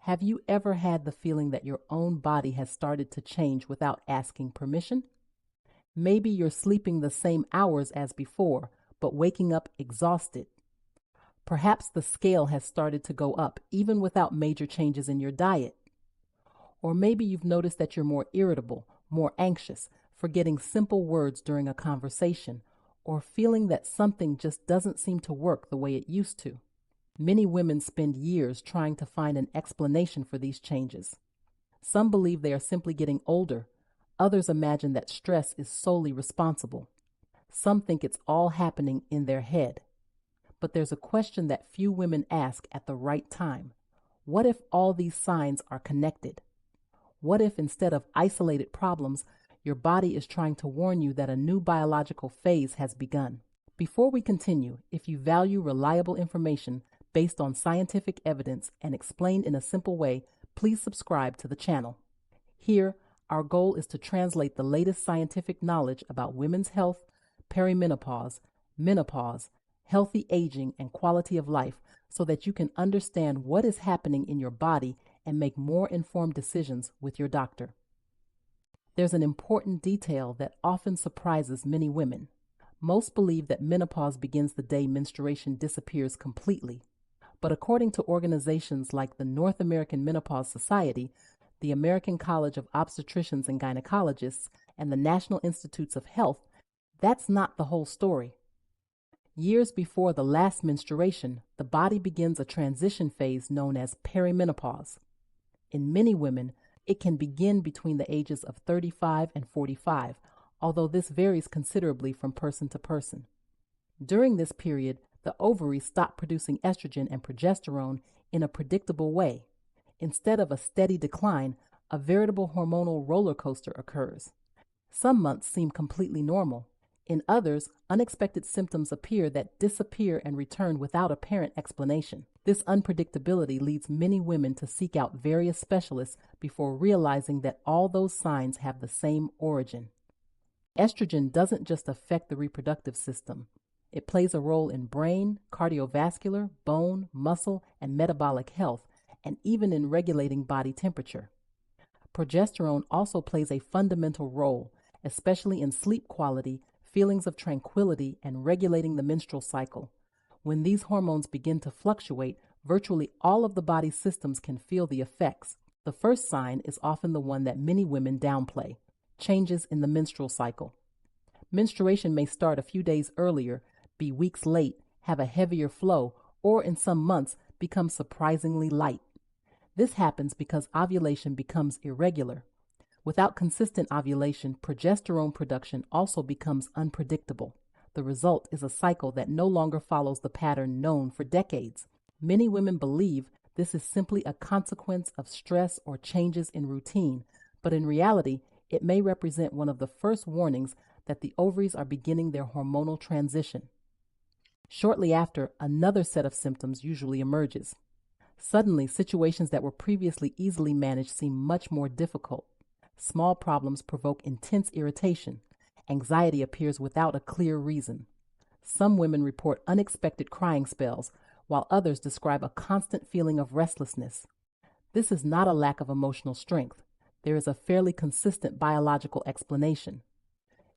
Have you ever had the feeling that your own body has started to change without asking permission? Maybe you're sleeping the same hours as before, but waking up exhausted. Perhaps the scale has started to go up even without major changes in your diet. Or maybe you've noticed that you're more irritable, more anxious, forgetting simple words during a conversation, or feeling that something just doesn't seem to work the way it used to. Many women spend years trying to find an explanation for these changes. Some believe they are simply getting older. Others imagine that stress is solely responsible. Some think it's all happening in their head. But there's a question that few women ask at the right time. What if all these signs are connected? What if instead of isolated problems, your body is trying to warn you that a new biological phase has begun? Before we continue, if you value reliable information based on scientific evidence and explained in a simple way, please subscribe to the channel. Here, our goal is to translate the latest scientific knowledge about women's health, perimenopause, menopause, healthy aging, and quality of life so that you can understand what is happening in your body and make more informed decisions with your doctor. There's an important detail that often surprises many women. Most believe that menopause begins the day menstruation disappears completely. But according to organizations like the North American Menopause Society, the American College of Obstetricians and Gynecologists, and the National Institutes of Health, that's not the whole story. Years before the last menstruation, the body begins a transition phase known as perimenopause. In many women, it can begin between the ages of 35 and 45, although this varies considerably from person to person. During this period, the ovaries stop producing estrogen and progesterone in a predictable way. Instead of a steady decline, a veritable hormonal roller coaster occurs. Some months seem completely normal. In others, unexpected symptoms appear that disappear and return without apparent explanation. This unpredictability leads many women to seek out various specialists before realizing that all those signs have the same origin. Estrogen doesn't just affect the reproductive system. It plays a role in brain, cardiovascular, bone, muscle, and metabolic health, and even in regulating body temperature. Progesterone also plays a fundamental role, especially in sleep quality, feelings of tranquility, and regulating the menstrual cycle. When these hormones begin to fluctuate, virtually all of the body's systems can feel the effects. The first sign is often the one that many women downplay: changes in the menstrual cycle. Menstruation may start a few days earlier, be weeks late, have a heavier flow, or in some months become surprisingly light. This happens because ovulation becomes irregular. Without consistent ovulation, progesterone production also becomes unpredictable. The result is a cycle that no longer follows the pattern known for decades. Many women believe this is simply a consequence of stress or changes in routine, but in reality, it may represent one of the first warnings that the ovaries are beginning their hormonal transition. Shortly after, another set of symptoms usually emerges. Suddenly, situations that were previously easily managed seem much more difficult. Small problems provoke intense irritation. Anxiety appears without a clear reason. Some women report unexpected crying spells, while others describe a constant feeling of restlessness. This is not a lack of emotional strength. There is a fairly consistent biological explanation.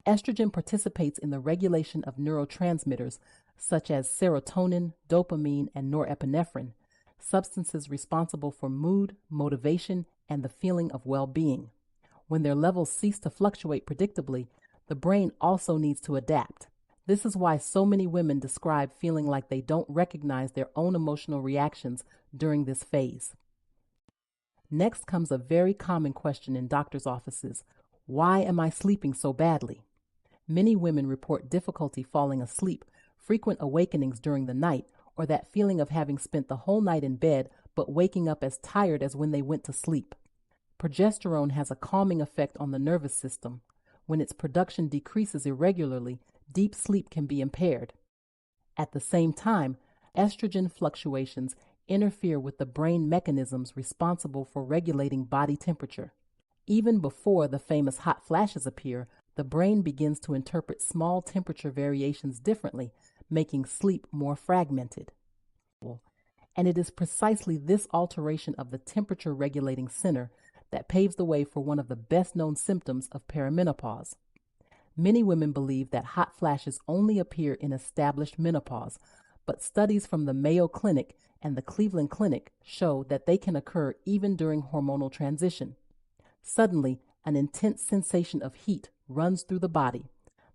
Estrogen participates in the regulation of neurotransmitters such as serotonin, dopamine, and norepinephrine, substances responsible for mood, motivation, and the feeling of well-being. When their levels cease to fluctuate predictably, the brain also needs to adapt. This is why so many women describe feeling like they don't recognize their own emotional reactions during this phase. Next comes a very common question in doctors' offices: why am I sleeping so badly? Many women report difficulty falling asleep, frequent awakenings during the night, or that feeling of having spent the whole night in bed but waking up as tired as when they went to sleep. Progesterone has a calming effect on the nervous system. When its production decreases irregularly, deep sleep can be impaired. At the same time, estrogen fluctuations interfere with the brain mechanisms responsible for regulating body temperature. Even before the famous hot flashes appear, the brain begins to interpret small temperature variations differently, making sleep more fragmented. And it is precisely this alteration of the temperature regulating center that paves the way for one of the best known symptoms of perimenopause. Many women believe that hot flashes only appear in established menopause, but studies from the Mayo Clinic and the Cleveland Clinic show that they can occur even during hormonal transition. Suddenly, an intense sensation of heat runs through the body.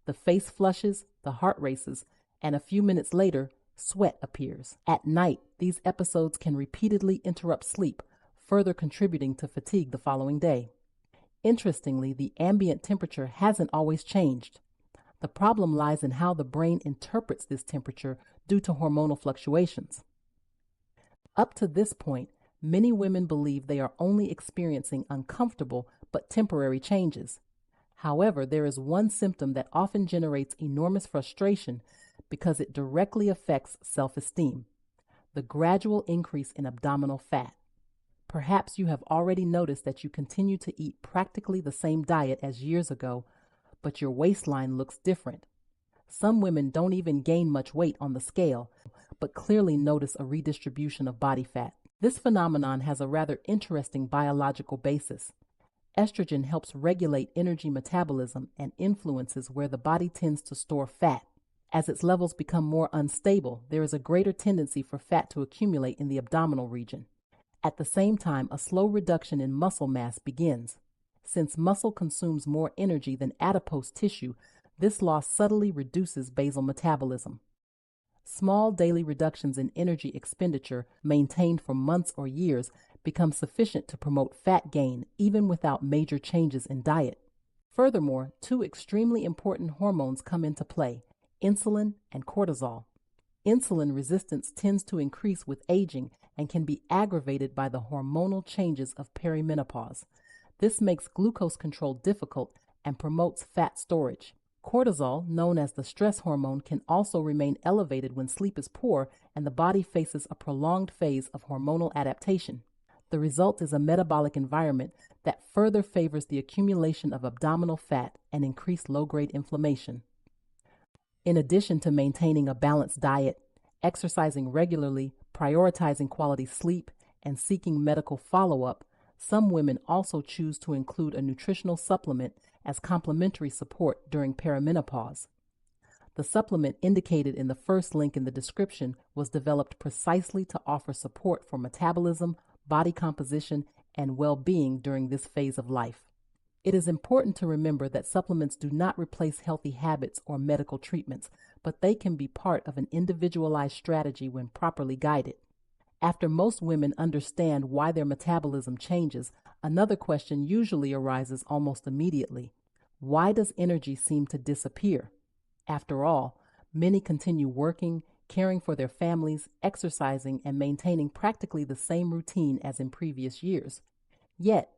The face flushes, the heart races, and a few minutes later, sweat appears. At night, these episodes can repeatedly interrupt sleep, further contributing to fatigue the following day. Interestingly, the ambient temperature hasn't always changed. The problem lies in how the brain interprets this temperature due to hormonal fluctuations. Up to this point, many women believe they are only experiencing uncomfortable but temporary changes. However, there is one symptom that often generates enormous frustration because it directly affects self-esteem: the gradual increase in abdominal fat. Perhaps you have already noticed that you continue to eat practically the same diet as years ago, but your waistline looks different. Some women don't even gain much weight on the scale, but clearly notice a redistribution of body fat. This phenomenon has a rather interesting biological basis. Estrogen helps regulate energy metabolism and influences where the body tends to store fat. As its levels become more unstable, there is a greater tendency for fat to accumulate in the abdominal region. At the same time, a slow reduction in muscle mass begins. Since muscle consumes more energy than adipose tissue, this loss subtly reduces basal metabolism. Small daily reductions in energy expenditure, maintained for months or years, become sufficient to promote fat gain even without major changes in diet. Furthermore, two extremely important hormones come into play: insulin and cortisol. Insulin resistance tends to increase with aging and can be aggravated by the hormonal changes of perimenopause. This makes glucose control difficult and promotes fat storage. Cortisol, known as the stress hormone, can also remain elevated when sleep is poor and the body faces a prolonged phase of hormonal adaptation. The result is a metabolic environment that further favors the accumulation of abdominal fat and increased low-grade inflammation. In addition to maintaining a balanced diet, exercising regularly, prioritizing quality sleep, and seeking medical follow-up, some women also choose to include a nutritional supplement as complementary support during perimenopause. The supplement indicated in the first link in the description was developed precisely to offer support for metabolism, body composition, and well-being during this phase of life. It is important to remember that supplements do not replace healthy habits or medical treatments, but they can be part of an individualized strategy when properly guided. After most women understand why their metabolism changes, another question usually arises almost immediately: why does energy seem to disappear? After all, many continue working, caring for their families, exercising, and maintaining practically the same routine as in previous years. Yet,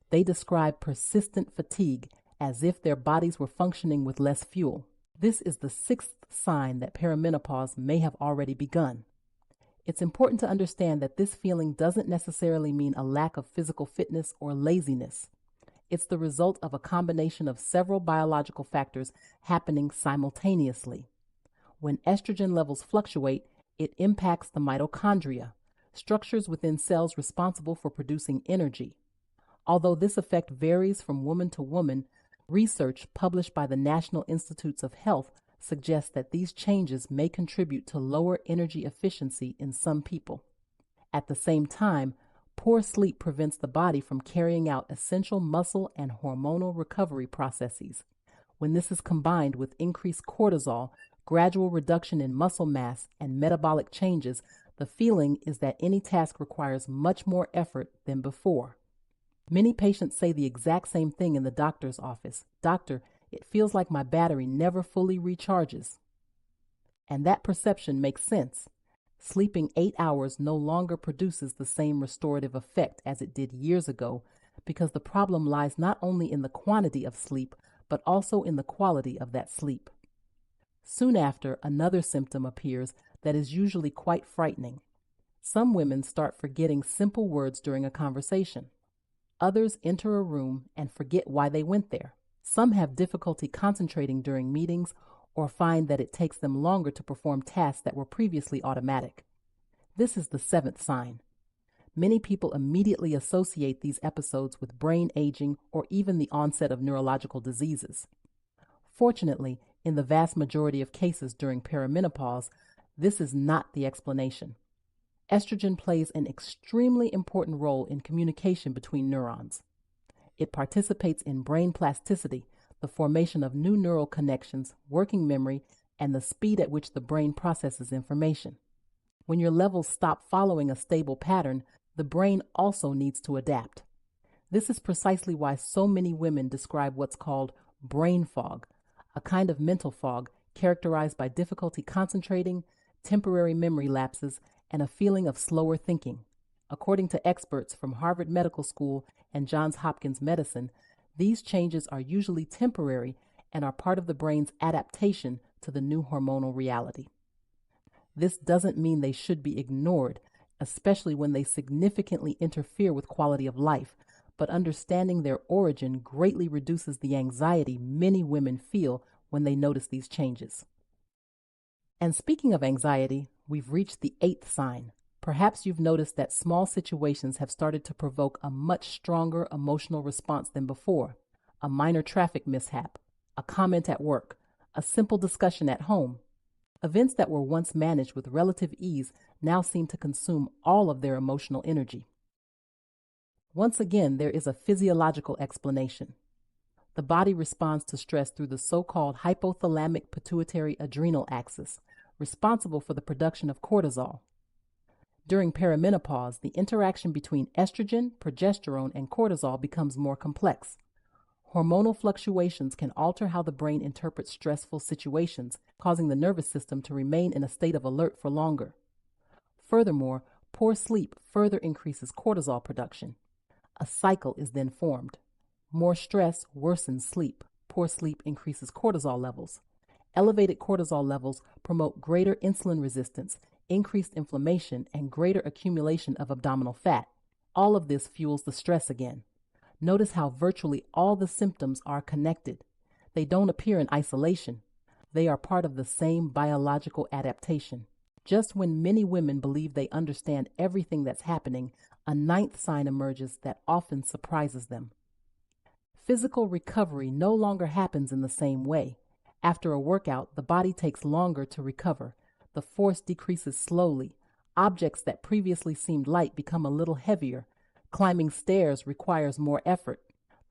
they describe persistent fatigue, as if their bodies were functioning with less fuel. This is the sixth sign that perimenopause may have already begun. It's important to understand that this feeling doesn't necessarily mean a lack of physical fitness or laziness. It's the result of a combination of several biological factors happening simultaneously. When estrogen levels fluctuate, it impacts the mitochondria, structures within cells responsible for producing energy. Although this effect varies from woman to woman, research published by the National Institutes of Health suggests that these changes may contribute to lower energy efficiency in some people. At the same time, poor sleep prevents the body from carrying out essential muscle and hormonal recovery processes. When this is combined with increased cortisol, gradual reduction in muscle mass, and metabolic changes, the feeling is that any task requires much more effort than before. Many patients say the exact same thing in the doctor's office: "Doctor, it feels like my battery never fully recharges." And that perception makes sense. Sleeping 8 hours no longer produces the same restorative effect as it did years ago, because the problem lies not only in the quantity of sleep, but also in the quality of that sleep. Soon after, another symptom appears that is usually quite frightening. Some women start forgetting simple words during a conversation. Others enter a room and forget why they went there. Some have difficulty concentrating during meetings or find that it takes them longer to perform tasks that were previously automatic. This is the seventh sign. Many people immediately associate these episodes with brain aging or even the onset of neurological diseases. Fortunately, in the vast majority of cases during perimenopause, this is not the explanation. Estrogen plays an extremely important role in communication between neurons. It participates in brain plasticity, the formation of new neural connections, working memory, and the speed at which the brain processes information. When your levels stop following a stable pattern, the brain also needs to adapt. This is precisely why so many women describe what's called brain fog, a kind of mental fog characterized by difficulty concentrating, temporary memory lapses, and a feeling of slower thinking. According to experts from Harvard Medical School and Johns Hopkins Medicine, these changes are usually temporary and are part of the brain's adaptation to the new hormonal reality. This doesn't mean they should be ignored, especially when they significantly interfere with quality of life, but understanding their origin greatly reduces the anxiety many women feel when they notice these changes. And speaking of anxiety, we've reached the eighth sign. Perhaps you've noticed that small situations have started to provoke a much stronger emotional response than before. A minor traffic mishap, a comment at work, a simple discussion at home. Events that were once managed with relative ease now seem to consume all of their emotional energy. Once again, there is a physiological explanation. The body responds to stress through the so-called hypothalamic pituitary adrenal axis, responsible for the production of cortisol. During perimenopause, the interaction between estrogen, progesterone, and cortisol becomes more complex. Hormonal fluctuations can alter how the brain interprets stressful situations, causing the nervous system to remain in a state of alert for longer. Furthermore, poor sleep further increases cortisol production. A cycle is then formed. More stress worsens sleep. Poor sleep increases cortisol levels. Elevated cortisol levels promote greater insulin resistance, increased inflammation, and greater accumulation of abdominal fat. All of this fuels the stress again. Notice how virtually all the symptoms are connected. They don't appear in isolation. They are part of the same biological adaptation. Just when many women believe they understand everything that's happening, a ninth sign emerges that often surprises them. Physical recovery no longer happens in the same way. After a workout, the body takes longer to recover. The force decreases slowly. Objects that previously seemed light become a little heavier. Climbing stairs requires more effort.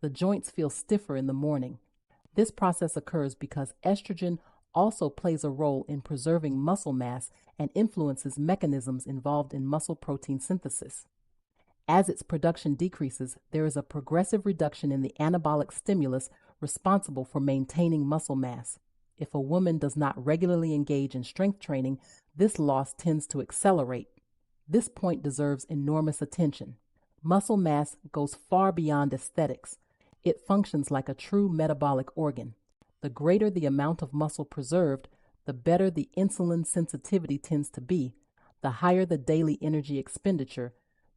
The joints feel stiffer in the morning. This process occurs because estrogen also plays a role in preserving muscle mass and influences mechanisms involved in muscle protein synthesis. As its production decreases, there is a progressive reduction in the anabolic stimulus responsible for maintaining muscle mass. If a woman does not regularly engage in strength training, this loss tends to accelerate. This point deserves enormous attention. Muscle mass goes far beyond aesthetics. It functions like a true metabolic organ. The greater the amount of muscle preserved, the better the insulin sensitivity tends to be, the higher the daily energy expenditure,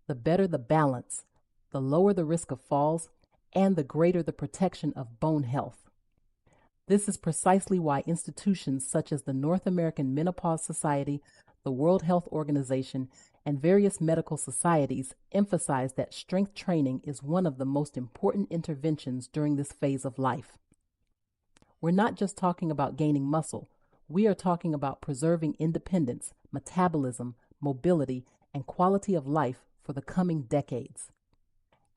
the better the balance, the lower the risk of falls, and the greater the protection of bone health. This is precisely why institutions such as the North American Menopause Society, the World Health Organization, and various medical societies emphasize that strength training is one of the most important interventions during this phase of life. We're not just talking about gaining muscle, we are talking about preserving independence, metabolism, mobility, and quality of life for the coming decades.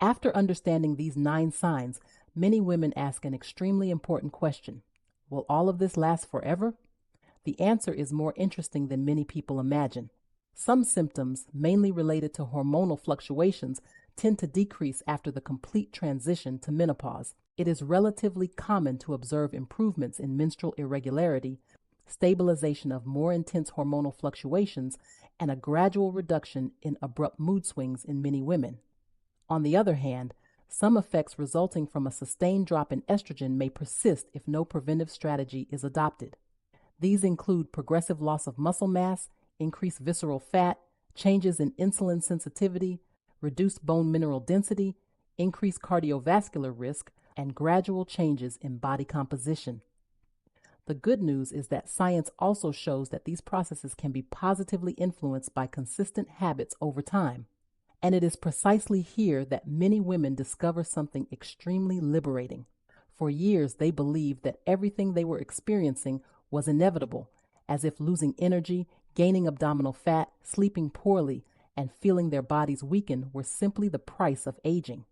After understanding these 9 signs, many women ask an extremely important question. Will all of this last forever? The answer is more interesting than many people imagine. Some symptoms, mainly related to hormonal fluctuations, tend to decrease after the complete transition to menopause. It is relatively common to observe improvements in menstrual irregularity, stabilization of more intense hormonal fluctuations, and a gradual reduction in abrupt mood swings in many women. On the other hand, some effects resulting from a sustained drop in estrogen may persist if no preventive strategy is adopted. These include progressive loss of muscle mass, increased visceral fat, changes in insulin sensitivity, reduced bone mineral density, increased cardiovascular risk, and gradual changes in body composition. The good news is that science also shows that these processes can be positively influenced by consistent habits over time. And it is precisely here that many women discover something extremely liberating. For years, they believed that everything they were experiencing was inevitable, as if losing energy, gaining abdominal fat, sleeping poorly, and feeling their bodies weaken were simply the price of aging.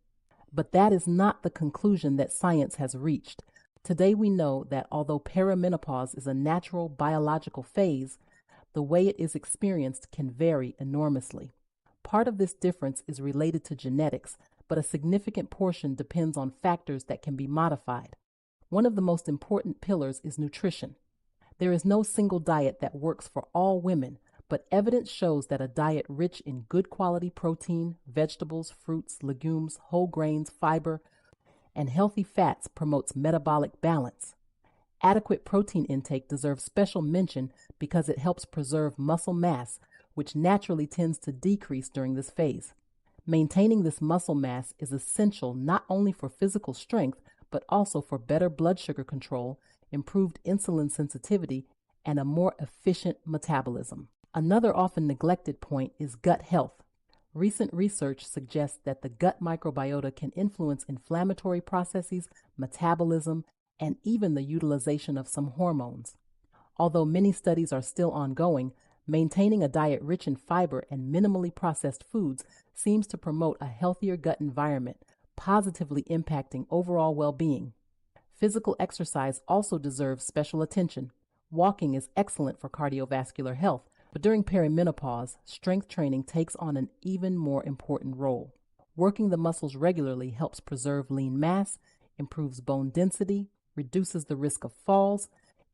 But that is not the conclusion that science has reached. Today we know that although perimenopause is a natural biological phase, the way it is experienced can vary enormously. Part of this difference is related to genetics, but a significant portion depends on factors that can be modified. One of the most important pillars is nutrition. There is no single diet that works for all women, but evidence shows that a diet rich in good quality protein, vegetables, fruits, legumes, whole grains, fiber, and healthy fats promotes metabolic balance. Adequate protein intake deserves special mention because it helps preserve muscle mass, which naturally tends to decrease during this phase. Maintaining this muscle mass is essential not only for physical strength, but also for better blood sugar control, improved insulin sensitivity, and a more efficient metabolism. Another often neglected point is gut health. Recent research suggests that the gut microbiota can influence inflammatory processes, metabolism, and even the utilization of some hormones. Although many studies are still ongoing, maintaining a diet rich in fiber and minimally processed foods seems to promote a healthier gut environment, positively impacting overall well-being. Physical exercise also deserves special attention. Walking is excellent for cardiovascular health, but during perimenopause, strength training takes on an even more important role. Working the muscles regularly helps preserve lean mass, improves bone density, reduces the risk of falls,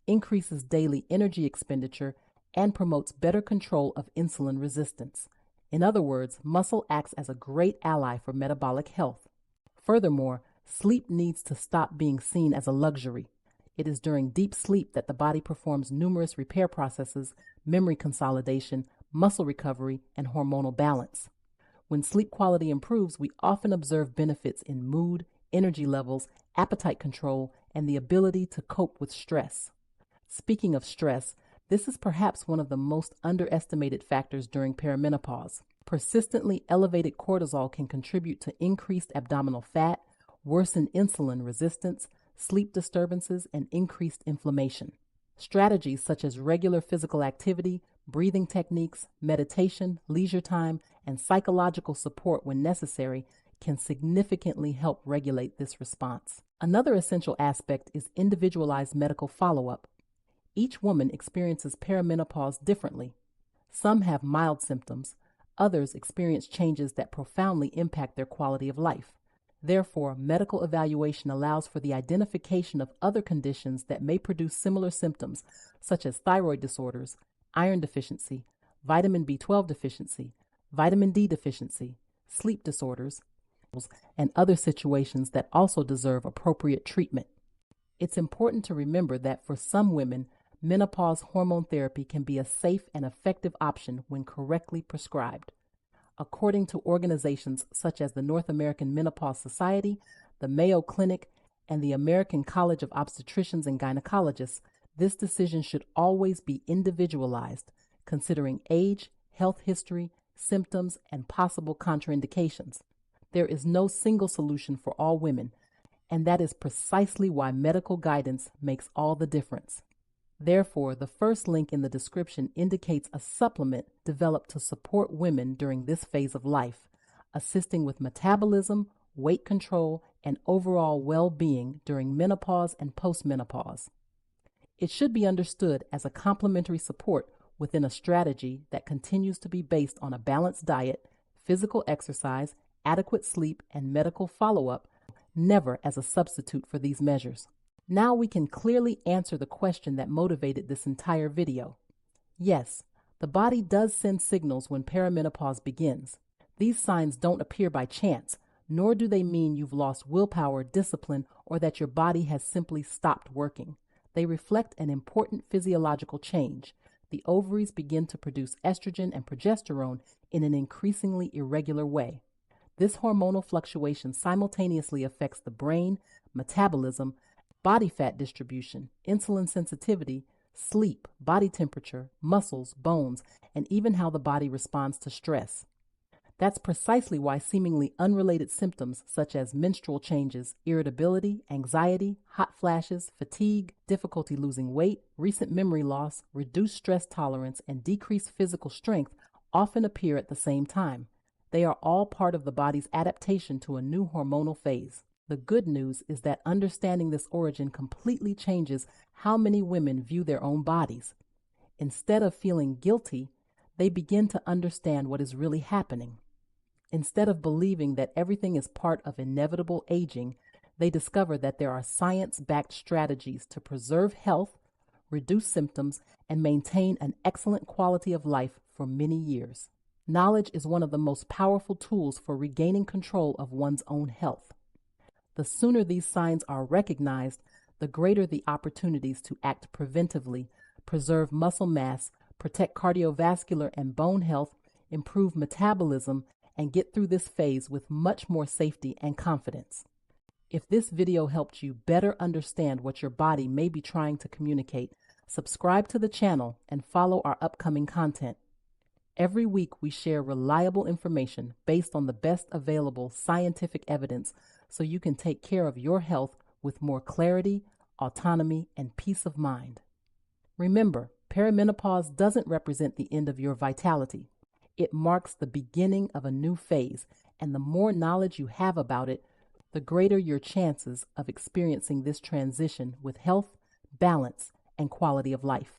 increases daily energy expenditure, and promotes better control of insulin resistance. In other words, muscle acts as a great ally for metabolic health. Furthermore, sleep needs to stop being seen as a luxury. It is during deep sleep that the body performs numerous repair processes, memory consolidation, muscle recovery, and hormonal balance. When sleep quality improves, we often observe benefits in mood, energy levels, appetite control, and the ability to cope with stress. Speaking of stress, this is perhaps one of the most underestimated factors during perimenopause. Persistently elevated cortisol can contribute to increased abdominal fat, worsened insulin resistance, sleep disturbances, and increased inflammation. Strategies such as regular physical activity, breathing techniques, meditation, leisure time, and psychological support when necessary can significantly help regulate this response. Another essential aspect is individualized medical follow-up. Each woman experiences perimenopause differently. Some have mild symptoms, others experience changes that profoundly impact their quality of life. Therefore, medical evaluation allows for the identification of other conditions that may produce similar symptoms, such as thyroid disorders, iron deficiency, vitamin B12 deficiency, vitamin D deficiency, sleep disorders, and other situations that also deserve appropriate treatment. It's important to remember that for some women, menopause hormone therapy can be a safe and effective option when correctly prescribed. According to organizations such as the North American Menopause Society, the Mayo Clinic, and the American College of Obstetricians and Gynecologists, this decision should always be individualized, considering age, health history, symptoms, and possible contraindications. There is no single solution for all women, and that is precisely why medical guidance makes all the difference. Therefore, the first link in the description indicates a supplement developed to support women during this phase of life, assisting with metabolism, weight control, and overall well-being during menopause and postmenopause. It should be understood as a complementary support within a strategy that continues to be based on a balanced diet, physical exercise, adequate sleep, and medical follow-up, never as a substitute for these measures. Now we can clearly answer the question that motivated this entire video. Yes, the body does send signals when perimenopause begins. These signs don't appear by chance, nor do they mean you've lost willpower, discipline, or that your body has simply stopped working. They reflect an important physiological change. The ovaries begin to produce estrogen and progesterone in an increasingly irregular way. This hormonal fluctuation simultaneously affects the brain, metabolism, body fat distribution, insulin sensitivity, sleep, body temperature, muscles, bones, and even how the body responds to stress. That's precisely why seemingly unrelated symptoms such as menstrual changes, irritability, anxiety, hot flashes, fatigue, difficulty losing weight, recent memory loss, reduced stress tolerance, and decreased physical strength often appear at the same time. They are all part of the body's adaptation to a new hormonal phase. The good news is that understanding this origin completely changes how many women view their own bodies. Instead of feeling guilty, they begin to understand what is really happening. Instead of believing that everything is part of inevitable aging, they discover that there are science-backed strategies to preserve health, reduce symptoms, and maintain an excellent quality of life for many years. Knowledge is one of the most powerful tools for regaining control of one's own health. The sooner these signs are recognized, the greater the opportunities to act preventively, preserve muscle mass, protect cardiovascular and bone health, improve metabolism, and get through this phase with much more safety and confidence. If this video helped you better understand what your body may be trying to communicate, subscribe to the channel and follow our upcoming content. Every week we share reliable information based on the best available scientific evidence so you can take care of your health with more clarity, autonomy, and peace of mind. Remember, perimenopause doesn't represent the end of your vitality. It marks the beginning of a new phase, and the more knowledge you have about it, the greater your chances of experiencing this transition with health, balance, and quality of life.